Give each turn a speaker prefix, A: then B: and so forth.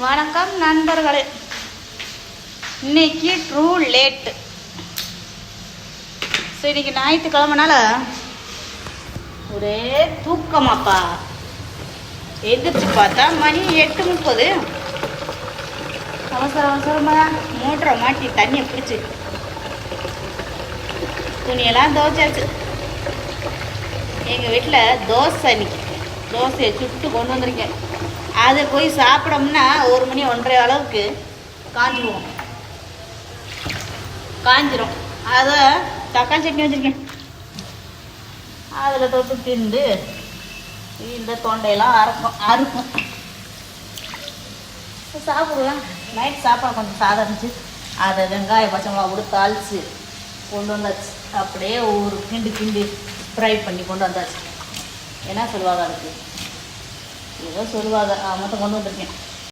A: வணக்கம் நண்பர்களே. இன்னைக்கு ட்ரூ லேட்டு. ஸோ இன்னைக்கு ஞாயிற்றுக்கிழமைனால ஒரே தூக்கமாப்பா. எந்திரிச்சு பார்த்தா மணி 8:30. அவசர அவசரமாக மோட்டரை மாட்டி தண்ணியை பிடிச்சி துணியெல்லாம் துவைச்சாச்சு. எங்கள் வீட்டில் தோசை இன்னைக்கு தோசையை சுட்டு கொண்டு வந்திருக்கேன். அதை போய் சாப்பிடோம்னா 1 மணி 1:30 அளவுக்கு காஞ்சிரும். அதை தக்காளி சட்னி வச்சுருக்கேன். அதில் தொட்டு திண்டு இந்த தொண்டையெல்லாம் அறுக்கும் சாப்பிடுவேன். நைட் சாப்பாடு கொஞ்சம் சாதம் இருந்துச்சு. அதை வெங்காயம் பச்சை மிளகா போட்டு தாளித்து கொண்டு வந்தாச்சு. அப்படியே ஒரு கிண்டி ஃப்ரை பண்ணி கொண்டு வந்தாச்சு. என்ன சொல்லுவாங்க அதுக்கு? ஏதோ சொல்லுவாங்க. மொத்தம் கொண்டு வந்திருக்கேன்.